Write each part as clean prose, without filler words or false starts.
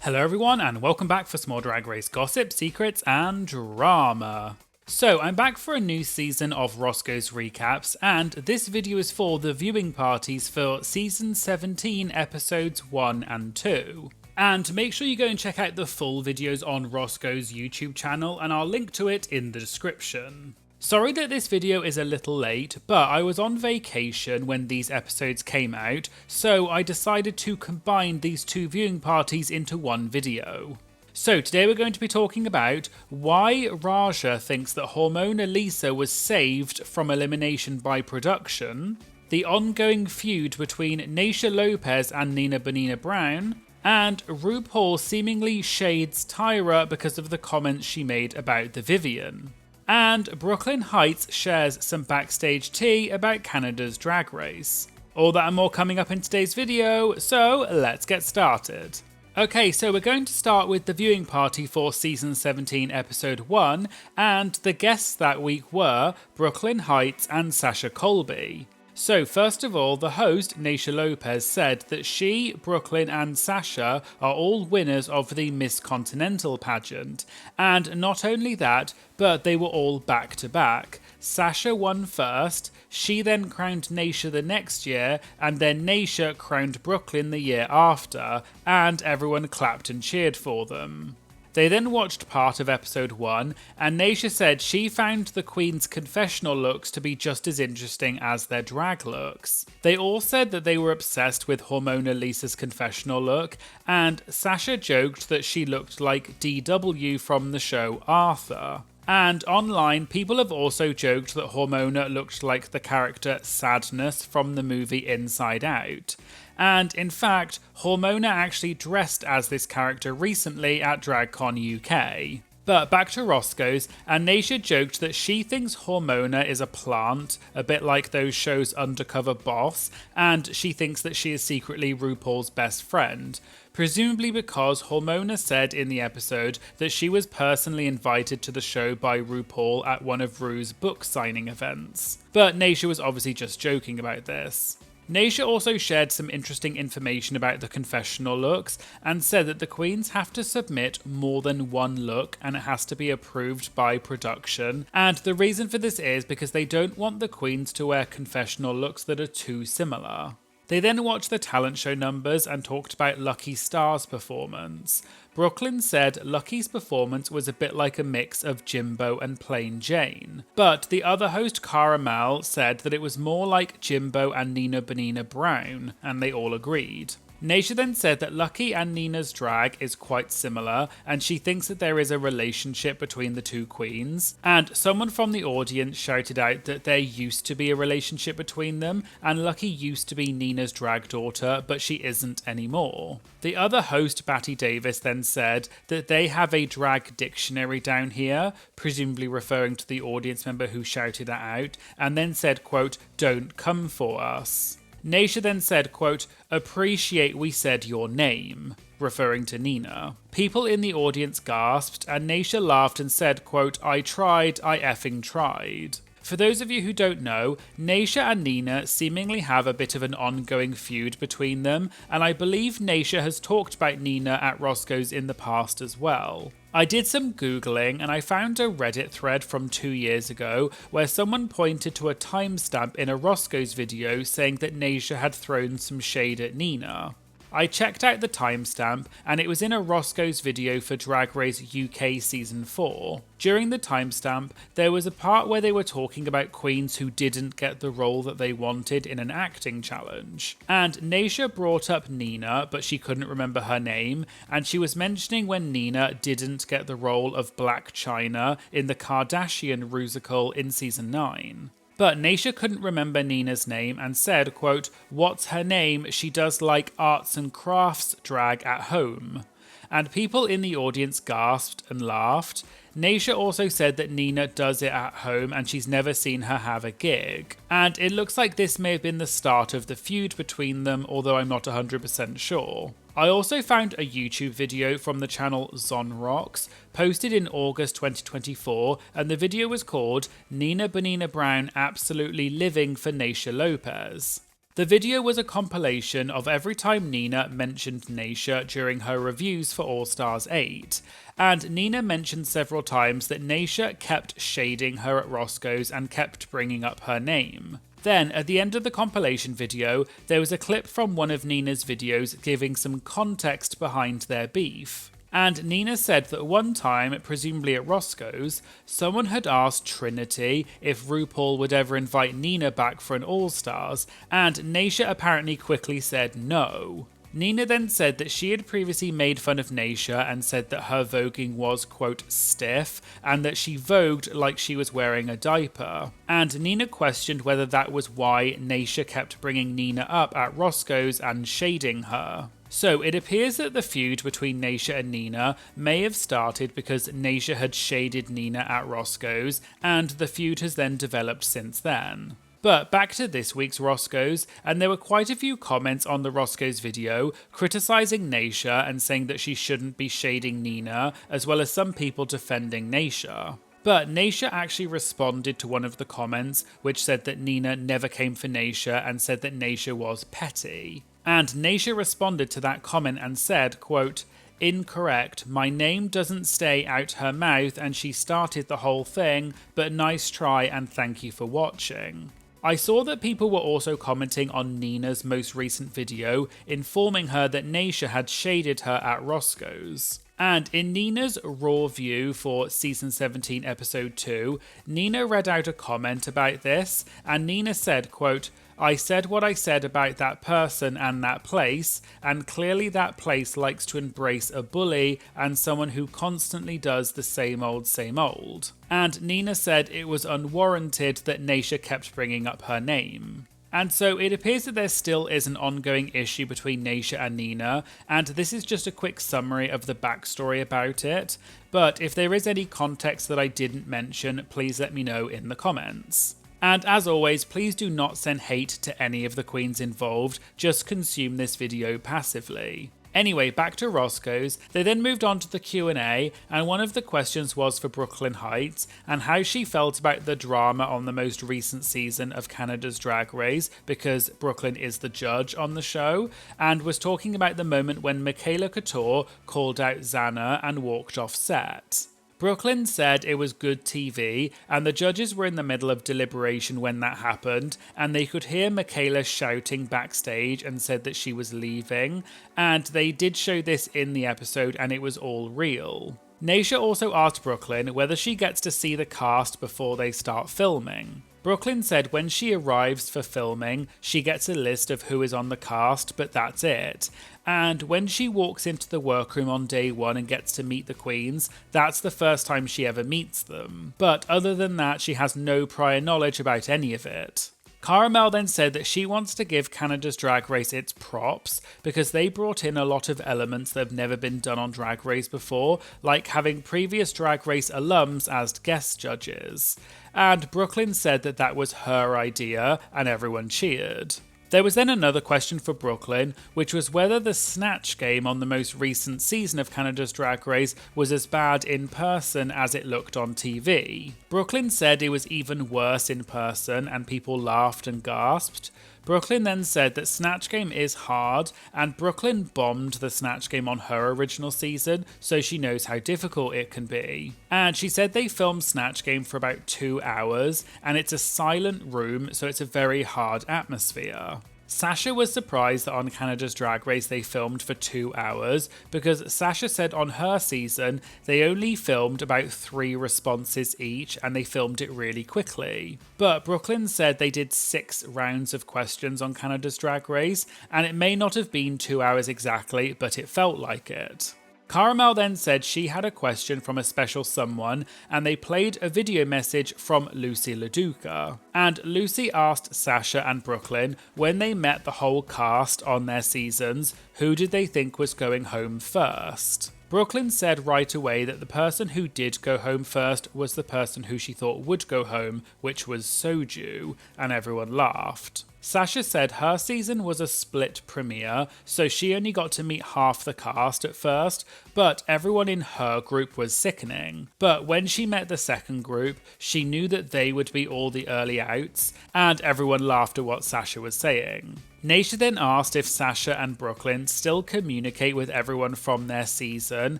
Hello everyone and welcome back for some more Drag Race gossip, secrets and drama. So I'm back for a new season of Roscoe's recaps, and this video is for the viewing parties for season 17 episodes 1 and 2. And make sure you go and check out the full videos on Roscoe's YouTube channel, and I'll link to it in the description. Sorry that this video is a little late, but I was on vacation when these episodes came out, so I decided to combine these two viewing parties into one video. So today we're going to be talking about why Raja thinks that Hormona Lisa was saved from elimination by production, the ongoing feud between Naysha Lopez and Nina Bonina Brown, and RuPaul seemingly shades Tyra because of the comments she made about the Vivienne. And Brooklyn Hytes shares some backstage tea about Canada's Drag Race. All that and more coming up in today's video, so let's get started. Okay, so we're going to start with the viewing party for season 17 episode 1, and the guests that week were Brooklyn Hytes and Sasha Colby. So first of all, the host, Naysha Lopez, said that she, Brooklyn and Sasha are all winners of the Miss Continental pageant. And not only that, but they were all back to back. Sasha won first, she then crowned Naysha the next year, and then Naysha crowned Brooklyn the year after, and everyone clapped and cheered for them. They then watched part of episode 1, and Naysha said she found the Queen's confessional looks to be just as interesting as their drag looks. They all said that they were obsessed with Hormona Lisa's confessional look, and Sasha joked that she looked like DW from the show Arthur. And online, people have also joked that Hormona looked like the character Sadness from the movie Inside Out. And in fact, Hormona actually dressed as this character recently at DragCon UK. But back to Roscoe's, and Naysha joked that she thinks Hormona is a plant, a bit like those shows Undercover Boss, and she thinks that she is secretly RuPaul's best friend. Presumably because Hormona said in the episode that she was personally invited to the show by RuPaul at one of Ru's book signing events. But Naysha was obviously just joking about this. Naysha also shared some interesting information about the confessional looks and said that the queens have to submit more than one look and it has to be approved by production, and the reason for this is because they don't want the queens to wear confessional looks that are too similar. They then watched the talent show numbers and talked about Lucky Star's performance. Brooklyn said Lucky's performance was a bit like a mix of Jimbo and Plain Jane, but the other host Caramel said that it was more like Jimbo and Nina Bonina Brown, and they all agreed. Naysha then said that Lucky and Nina's drag is quite similar, and she thinks that there is a relationship between the two queens, and someone from the audience shouted out that there used to be a relationship between them, and Lucky used to be Nina's drag daughter, but she isn't anymore. The other host, Batty Davis, then said that they have a drag dictionary down here, presumably referring to the audience member who shouted that out, and then said, quote, "Don't come for us." Naysha then said, quote, "Appreciate we said your name," referring to Nina. People in the audience gasped, and Naysha laughed and said, quote, I effing tried." For those of you who don't know, Naysha and Nina seemingly have a bit of an ongoing feud between them, and I believe Naysha has talked about Nina at Roscoe's in the past as well. I did some Googling and I found a Reddit thread from 2 years ago where someone pointed to a timestamp in a Roscoe's video saying that Naysha had thrown some shade at Nina. I checked out the timestamp and it was in a Roscoe's video for Drag Race UK Season 4. During the timestamp, there was a part where they were talking about queens who didn't get the role that they wanted in an acting challenge. And Naysha brought up Nina, but she couldn't remember her name, and she was mentioning when Nina didn't get the role of Black China in the Kardashian Rusical in Season 9. But Naysha couldn't remember Nina's name and said, quote, "What's her name? She does like arts and crafts drag at home." And people in the audience gasped and laughed. Naysha also said that Nina does it at home and she's never seen her have a gig. And it looks like this may have been the start of the feud between them, although I'm not 100% sure. I also found a YouTube video from the channel Zon Rocks, posted in August 2024, and the video was called Nina Bonina Brown Absolutely Living for Naysha Lopez. The video was a compilation of every time Nina mentioned Naysha during her reviews for All Stars 8, and Nina mentioned several times that Naysha kept shading her at Roscoe's and kept bringing up her name. Then, at the end of the compilation video, there was a clip from one of Nina's videos giving some context behind their beef. And Nina said that one time, presumably at Roscoe's, someone had asked Trinity if RuPaul would ever invite Nina back for an All-Stars, and Naysha apparently quickly said no. Nina then said that she had previously made fun of Naysha and said that her voguing was, quote, stiff, and that she vogued like she was wearing a diaper. And Nina questioned whether that was why Naysha kept bringing Nina up at Roscoe's and shading her. So it appears that the feud between Naysha and Nina may have started because Naysha had shaded Nina at Roscoe's, and the feud has then developed since then. But back to this week's Roscoe's, and there were quite a few comments on the Roscoe's video criticising Naysha and saying that she shouldn't be shading Nina, as well as some people defending Naysha. But Naysha actually responded to one of the comments, which said that Nina never came for Naysha and said that Naysha was petty. And Naysha responded to that comment and said, quote, "Incorrect, my name doesn't stay out her mouth and she started the whole thing, but nice try and thank you for watching." I saw that people were also commenting on Nina's most recent video, informing her that Naysha had shaded her at Roscoe's. And in Nina's raw view for season 17 episode 2, Nina read out a comment about this, and Nina said, quote, "I said what I said about that person and that place, and clearly that place likes to embrace a bully and someone who constantly does the same old, same old." And Nina said it was unwarranted that Naysha kept bringing up her name. And so it appears that there still is an ongoing issue between Naysha and Nina, and this is just a quick summary of the backstory about it, but if there is any context that I didn't mention, please let me know in the comments. And as always, please do not send hate to any of the queens involved, just consume this video passively. Anyway, back to Roscoe's. They then moved on to the Q&A, and one of the questions was for Brooklyn Hytes and how she felt about the drama on the most recent season of Canada's Drag Race, because Brooklyn is the judge on the show, and was talking about the moment when Michaela Couture called out Xana and walked off set. Brooklyn said it was good TV, and the judges were in the middle of deliberation when that happened, and they could hear Michaela shouting backstage and said that she was leaving, and they did show this in the episode and it was all real. Naysha also asked Brooklyn whether she gets to see the cast before they start filming. Brooklyn said when she arrives for filming, she gets a list of who is on the cast, but that's it. And when she walks into the workroom on day one and gets to meet the queens, that's the first time she ever meets them. But other than that, she has no prior knowledge about any of it. Caramel then said that she wants to give Canada's Drag Race its props because they brought in a lot of elements that have never been done on Drag Race before, like having previous Drag Race alums as guest judges. And Brooklyn said that that was her idea, and everyone cheered. There was then another question for Brooklyn, which was whether the Snatch game on the most recent season of Canada's Drag Race was as bad in person as it looked on TV. Brooklyn said it was even worse in person, and people laughed and gasped. Brooklyn then said that Snatch Game is hard, and Brooklyn bombed the Snatch Game on her original season, so she knows how difficult it can be. And she said they filmed Snatch Game for about 2 hours, and it's a silent room, so it's a very hard atmosphere. Sasha was surprised that on Canada's Drag Race they filmed for 2 hours, because Sasha said on her season they only filmed about 3 responses each and they filmed it really quickly. But Brooklyn said they did 6 rounds of questions on Canada's Drag Race, and it may not have been 2 hours exactly, but it felt like it. Caramel then said she had a question from a special someone, and they played a video message from Lucy LaDuca. And Lucy asked Sasha and Brooklyn when they met the whole cast on their seasons, who did they think was going home first? Brooklyn said right away that the person who did go home first was the person who she thought would go home, which was Soju, and everyone laughed. Sasha said her season was a split premiere, so she only got to meet half the cast at first, but everyone in her group was sickening. But when she met the second group, she knew that they would be all the early outs, and everyone laughed at what Sasha was saying. Naysha then asked if Sasha and Brooklyn still communicate with everyone from their season,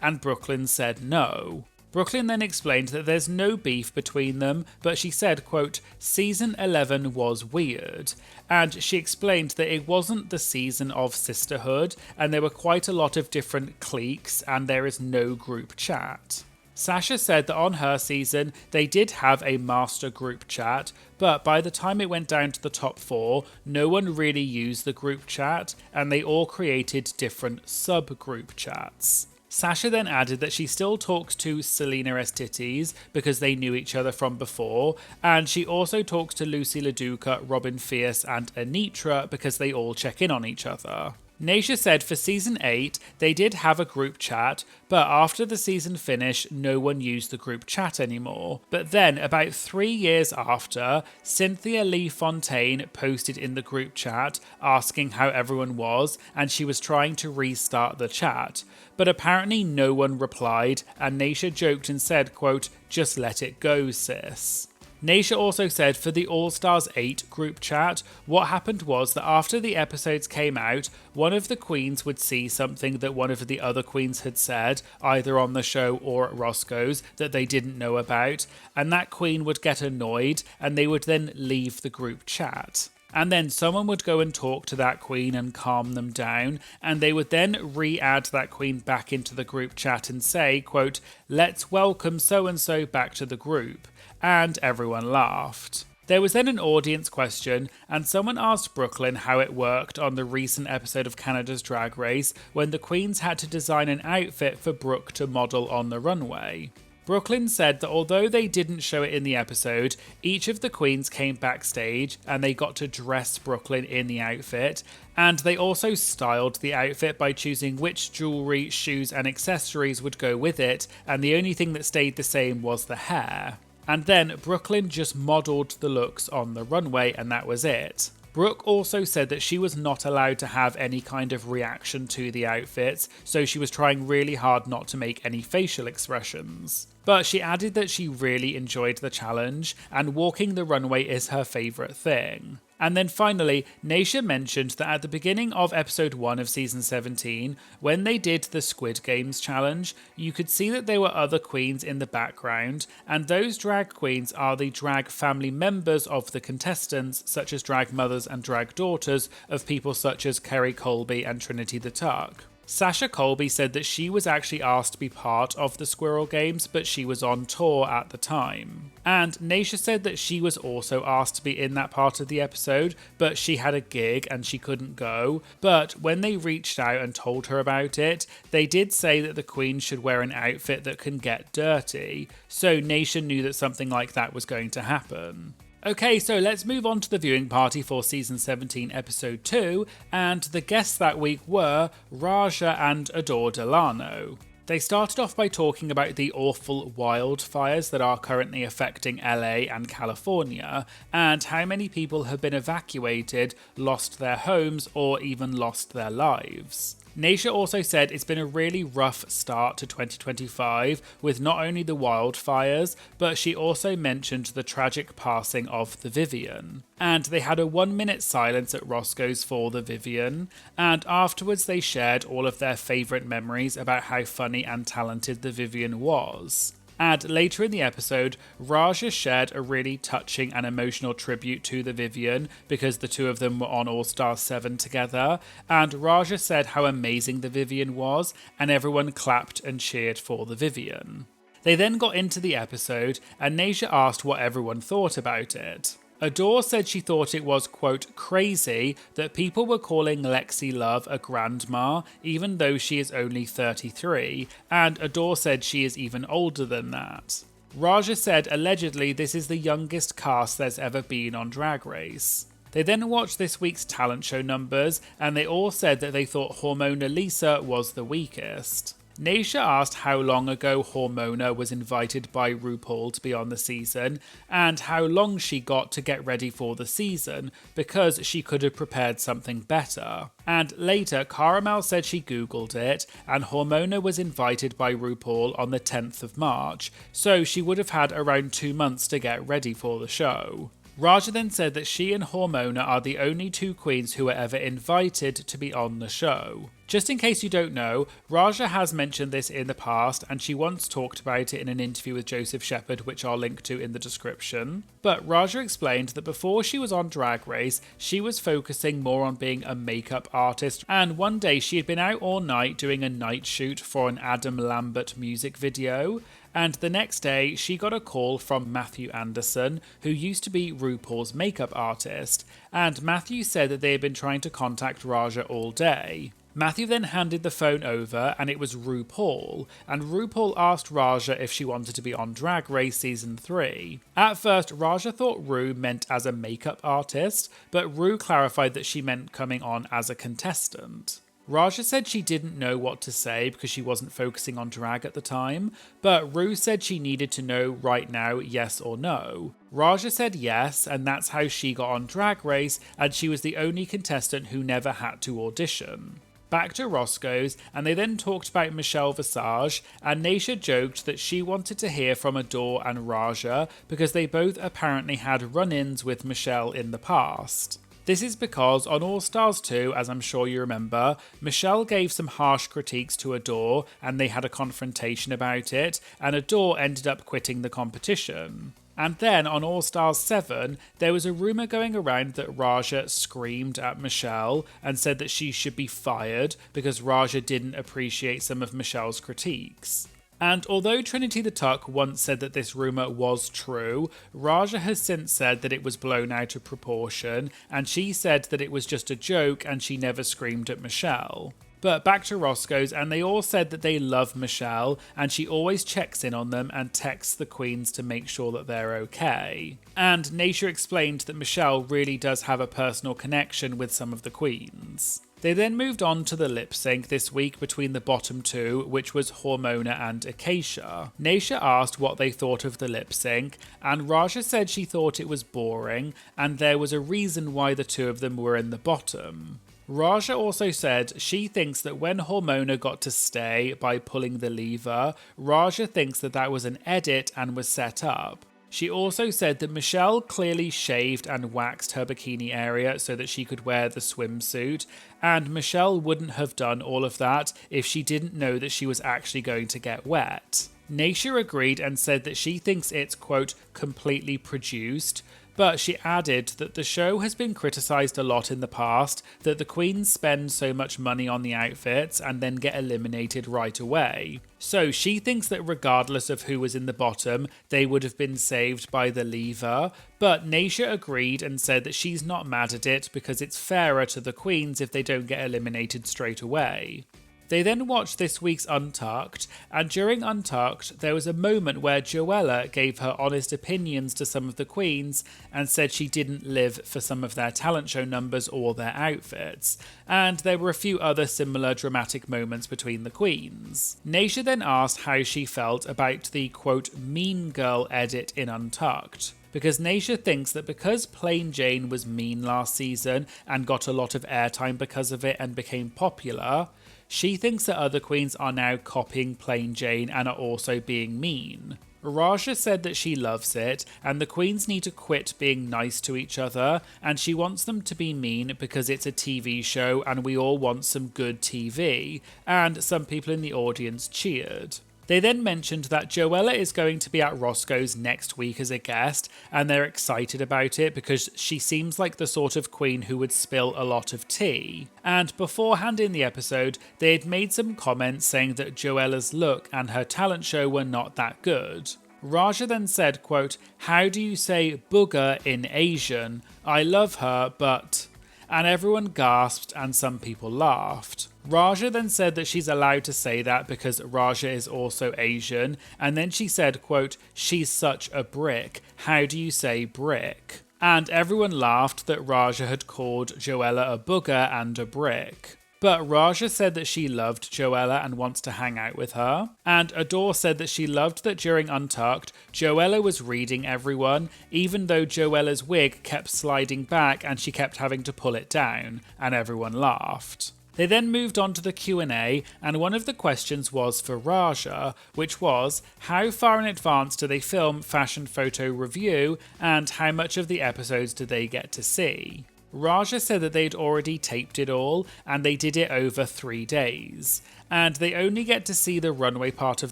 and Brooklyn said no. Brooklyn then explained that there's no beef between them, but she said, quote, "Season 11 was weird," and she explained that it wasn't the season of sisterhood, and there were quite a lot of different cliques, and there is no group chat. Sasha said that on her season, they did have a master group chat, but by the time it went down to the top 4, no one really used the group chat, and they all created different sub-group chats. Sasha then added that she still talks to Selena Estites because they knew each other from before, and she also talks to Lucy LaDuca, Robin Fierce, and Anitra because they all check in on each other. Naysha said for season 8, they did have a group chat, but after the season finished, no one used the group chat anymore. But then, about 3 years after, Cynthia Lee Fontaine posted in the group chat asking how everyone was, and she was trying to restart the chat. But apparently no one replied, and Naysha joked and said, quote, "Just let it go, sis." Naysha also said for the All Stars 8 group chat, what happened was that after the episodes came out, one of the queens would see something that one of the other queens had said, either on the show or at Roscoe's, that they didn't know about, and that queen would get annoyed and they would then leave the group chat. And then someone would go and talk to that queen and calm them down, and they would then re-add that queen back into the group chat and say, quote, "Let's welcome so-and-so back to the group." And everyone laughed. There was then an audience question, and someone asked Brooklyn how it worked on the recent episode of Canada's Drag Race when the queens had to design an outfit for Brooke to model on the runway. Brooklyn said that although they didn't show it in the episode, each of the queens came backstage and they got to dress Brooklyn in the outfit, and they also styled the outfit by choosing which jewellery, shoes and accessories would go with it, and the only thing that stayed the same was the hair. And then Brooklyn just modelled the looks on the runway and that was it. Brooke also said that she was not allowed to have any kind of reaction to the outfits, so she was trying really hard not to make any facial expressions. But she added that she really enjoyed the challenge, and walking the runway is her favourite thing. And then finally, Naysha mentioned that at the beginning of episode 1 of season 17, when they did the Squid Games challenge, you could see that there were other queens in the background, and those drag queens are the drag family members of the contestants, such as drag mothers and drag daughters of people such as Kerry Colby and Trinity the Tuck. Sasha Colby said that she was actually asked to be part of the Squirrel Games, but she was on tour at the time. And Naysha said that she was also asked to be in that part of the episode, but she had a gig and she couldn't go. But when they reached out and told her about it, they did say that the queen should wear an outfit that can get dirty. So Naysha knew that something like that was going to happen. Okay, so let's move on to the viewing party for season 17 episode 2, and the guests that week were Raja and Adore Delano. They started off by talking about the awful wildfires that are currently affecting LA and California, and how many people have been evacuated, lost their homes, or even lost their lives. Naysha also said it's been a really rough start to 2025 with not only the wildfires, but she also mentioned the tragic passing of the Vivienne. And they had a 1-minute silence at Roscoe's for the Vivienne, and afterwards they shared all of their favourite memories about how funny and talented the Vivienne was. And later in the episode, Raja shared a really touching and emotional tribute to the Vivienne because the two of them were on All Stars 7 together, and Raja said how amazing the Vivienne was, and everyone clapped and cheered for the Vivienne. They then got into the episode, and Naysha asked what everyone thought about it. Adore said she thought it was, quote, crazy that people were calling Lexi Love a grandma, even though she is only 33, and Adore said she is even older than that. Raja said allegedly this is the youngest cast there's ever been on Drag Race. They then watched this week's talent show numbers, and they all said that they thought Hormona Lisa was the weakest. Naysha asked how long ago Hormona was invited by RuPaul to be on the season and how long she got to get ready for the season because she could have prepared something better. And later, Caramel said she googled it and Hormona was invited by RuPaul on the 10th of March, so she would have had around 2 months to get ready for the show. Raja then said that she and Hormona are the only two queens who were ever invited to be on the show. Just in case you don't know, Raja has mentioned this in the past and she once talked about it in an interview with Joseph Shepherd, which I'll link to in the description. But Raja explained that before she was on Drag Race, she was focusing more on being a makeup artist, and one day she had been out all night doing a night shoot for an Adam Lambert music video. And the next day, she got a call from Matthew Anderson, who used to be RuPaul's makeup artist, and Matthew said that they had been trying to contact Raja all day. Matthew then handed the phone over and it was RuPaul, and RuPaul asked Raja if she wanted to be on Drag Race Season 3. At first, Raja thought Ru meant as a makeup artist, but Ru clarified that she meant coming on as a contestant. Raja said she didn't know what to say because she wasn't focusing on drag at the time, but Ru said she needed to know right now yes or no. Raja said yes, and that's how she got on Drag Race, and she was the only contestant who never had to audition. Back to Roscoe's, and they then talked about Michelle Visage, and Naysha joked that she wanted to hear from Adore and Raja because they both apparently had run-ins with Michelle in the past. This is because on All Stars 2, as I'm sure you remember, Michelle gave some harsh critiques to Adore and they had a confrontation about it, and Adore ended up quitting the competition. And then on All Stars 7, there was a rumour going around that Raja screamed at Michelle and said that she should be fired because Raja didn't appreciate some of Michelle's critiques. And although Trinity the Tuck once said that this rumour was true, Raja has since said that it was blown out of proportion, and she said that it was just a joke and she never screamed at Michelle. But back to Roscoe's, and they all said that they love Michelle, and she always checks in on them and texts the queens to make sure that they're okay. And Naysha explained that Michelle really does have a personal connection with some of the queens. They then moved on to the lip sync this week between the bottom two, which was Hormona and Acacia. Naysha asked what they thought of the lip sync, and Raja said she thought it was boring, and there was a reason why the two of them were in the bottom. Raja also said she thinks that when Hormona got to stay by pulling the lever, Raja thinks that that was an edit and was set up. She also said that Michelle clearly shaved and waxed her bikini area so that she could wear the swimsuit, and Michelle wouldn't have done all of that if she didn't know that she was actually going to get wet. Naysha agreed and said that she thinks it's, quote, completely produced, but she added that the show has been criticised a lot in the past, that the queens spend so much money on the outfits and then get eliminated right away. So she thinks that regardless of who was in the bottom, they would have been saved by the lever, but Naysha agreed and said that she's not mad at it because it's fairer to the queens if they don't get eliminated straight away. They then watched this week's Untucked, and during Untucked, there was a moment where Joella gave her honest opinions to some of the queens and said she didn't live for some of their talent show numbers or their outfits, and there were a few other similar dramatic moments between the queens. Naysha then asked how she felt about the, quote, mean girl edit in Untucked, because Naysha thinks that because Plain Jane was mean last season and got a lot of airtime because of it and became popular, she thinks that other queens are now copying Plain Jane and are also being mean. Raja said that she loves it, and the queens need to quit being nice to each other, and she wants them to be mean because it's a TV show and we all want some good TV, and some people in the audience cheered. They then mentioned that Joella is going to be at Roscoe's next week as a guest, and they're excited about it because she seems like the sort of queen who would spill a lot of tea. And beforehand in the episode, they had made some comments saying that Joella's look and her talent show were not that good. Raja then said, quote, "How do you say booger in Asian? I love her, but..." And everyone gasped and some people laughed. Raja then said that she's allowed to say that because Raja is also Asian, and then she said, quote, "She's such a brick. How do you say brick?" And everyone laughed that Raja had called Joella a booger and a brick. But Raja said that she loved Joella and wants to hang out with her. And Adore said that she loved that during Untucked, Joella was reading everyone, even though Joella's wig kept sliding back and she kept having to pull it down, and everyone laughed. They then moved on to the Q&A, and one of the questions was for Raja, which was, how far in advance do they film Fashion Photo Review, and how much of the episodes do they get to see? Raja said that they'd already taped it all, and they did it over 3 days. And they only get to see the runway part of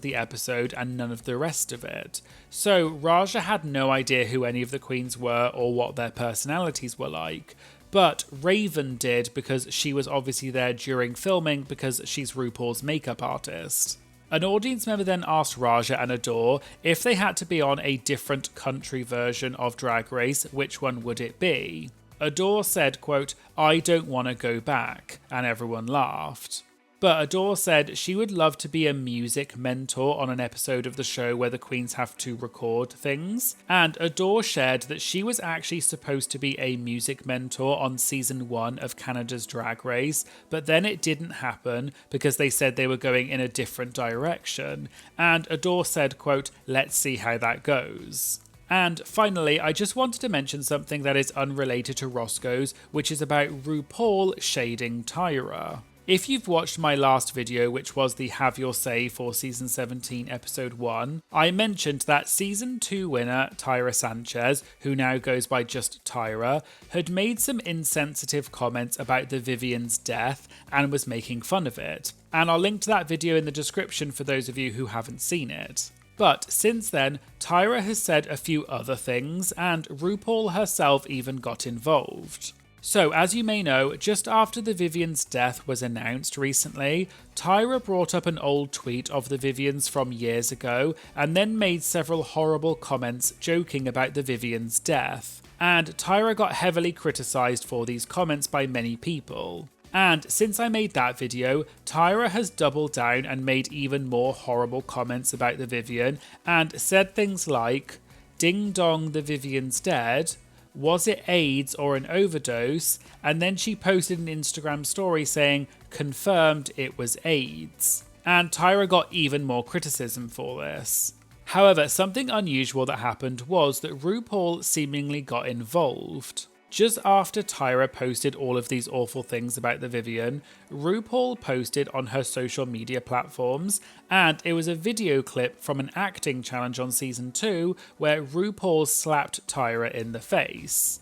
the episode and none of the rest of it. So Raja had no idea who any of the queens were or what their personalities were like. But Raven did, because she was obviously there during filming because she's RuPaul's makeup artist. An audience member then asked Raja and Adore if they had to be on a different country version of Drag Race, which one would it be? Adore said, quote, "I don't want to go back," and everyone laughed. But Adore said she would love to be a music mentor on an episode of the show where the queens have to record things. And Adore shared that she was actually supposed to be a music mentor on season 1 of Canada's Drag Race, but then it didn't happen because they said they were going in a different direction. And Adore said, quote, "Let's see how that goes." And finally, I just wanted to mention something that is unrelated to Roscoe's, which is about RuPaul shading Tyra. If you've watched my last video, which was the Have Your Say for Season 17 Episode 1, I mentioned that Season 2 winner Tyra Sanchez, who now goes by just Tyra, had made some insensitive comments about the Vivienne's death and was making fun of it. And I'll link to that video in the description for those of you who haven't seen it. But since then, Tyra has said a few other things, and RuPaul herself even got involved. So, as you may know, just after the Vivienne's death was announced recently, Tyra brought up an old tweet of the Vivienne's from years ago, and then made several horrible comments joking about the Vivienne's death. And Tyra got heavily criticised for these comments by many people. And since I made that video, Tyra has doubled down and made even more horrible comments about the Vivienne, and said things like, "Ding dong, the Vivienne's dead," "Was it AIDS or an overdose?" And then she posted an Instagram story saying, "Confirmed it was AIDS." And Tyra got even more criticism for this. However, something unusual that happened was that RuPaul seemingly got involved. Just after Tyra posted all of these awful things about the Vivienne, RuPaul posted on her social media platforms, and it was a video clip from an acting challenge on season 2 where RuPaul slapped Tyra in the face.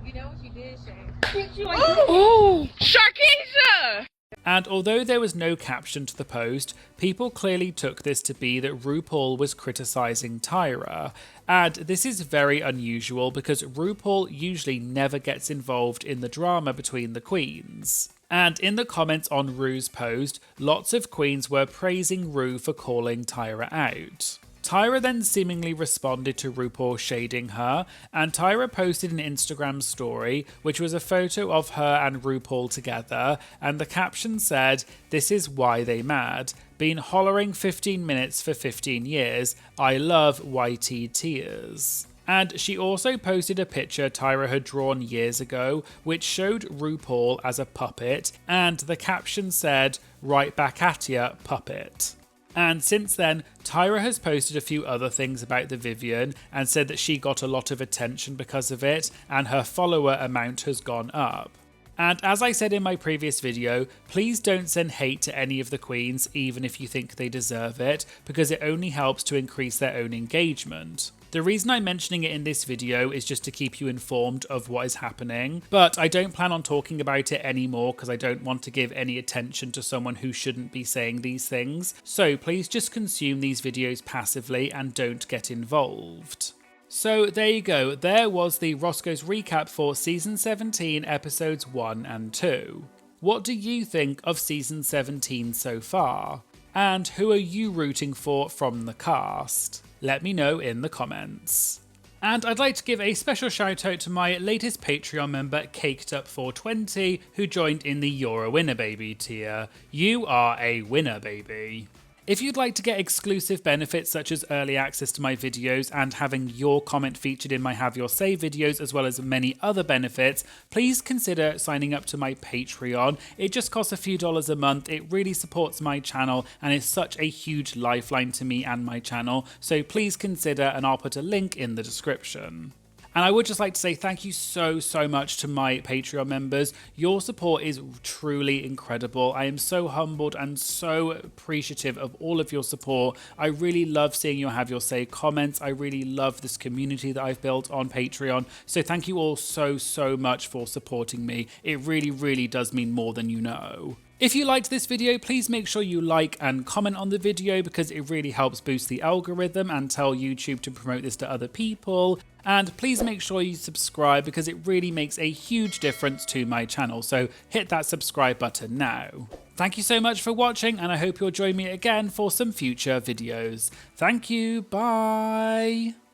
You know what you did, Shane? Oh, Sharkeisha! And although there was no caption to the post, people clearly took this to be that RuPaul was criticising Tyra. And this is very unusual because RuPaul usually never gets involved in the drama between the queens. And in the comments on Ru's post, lots of queens were praising Ru for calling Tyra out. Tyra then seemingly responded to RuPaul shading her, and Tyra posted an Instagram story, which was a photo of her and RuPaul together, and the caption said, "This is why they mad. Been hollering 15 minutes for 15 years. I love YT tears." And she also posted a picture Tyra had drawn years ago, which showed RuPaul as a puppet, and the caption said, "Right back at ya, puppet." And since then, Tyra has posted a few other things about the Vivienne and said that she got a lot of attention because of it, and her follower amount has gone up. And as I said in my previous video, please don't send hate to any of the queens, even if you think they deserve it, because it only helps to increase their own engagement. The reason I'm mentioning it in this video is just to keep you informed of what is happening, but I don't plan on talking about it anymore because I don't want to give any attention to someone who shouldn't be saying these things, so please just consume these videos passively and don't get involved. So there you go, there was the Roscoe's recap for Season 17 Episodes 1 and 2. What do you think of Season 17 so far? And who are you rooting for from the cast? Let me know in the comments. And I'd like to give a special shout out to my latest Patreon member, CakedUp420, who joined in the You're a Winner Baby tier. You are a winner, baby. If you'd like to get exclusive benefits such as early access to my videos and having your comment featured in my Have Your Say videos, as well as many other benefits, please consider signing up to my Patreon. It just costs a few dollars a month. It really supports my channel and is such a huge lifeline to me and my channel. So please consider, and I'll put a link in the description. And I would just like to say thank you so much to my Patreon members. Your support is truly incredible. I am so humbled and so appreciative of all of your support. I really love seeing you Have Your Say comments. I really love this community that I've built on Patreon. So thank you all so much for supporting me. It really does mean more than you know. If you liked this video, please make sure you like and comment on the video because it really helps boost the algorithm and tell YouTube to promote this to other people. And please make sure you subscribe because it really makes a huge difference to my channel. So hit that subscribe button now. Thank you so much for watching, and I hope you'll join me again for some future videos. Thank you, bye!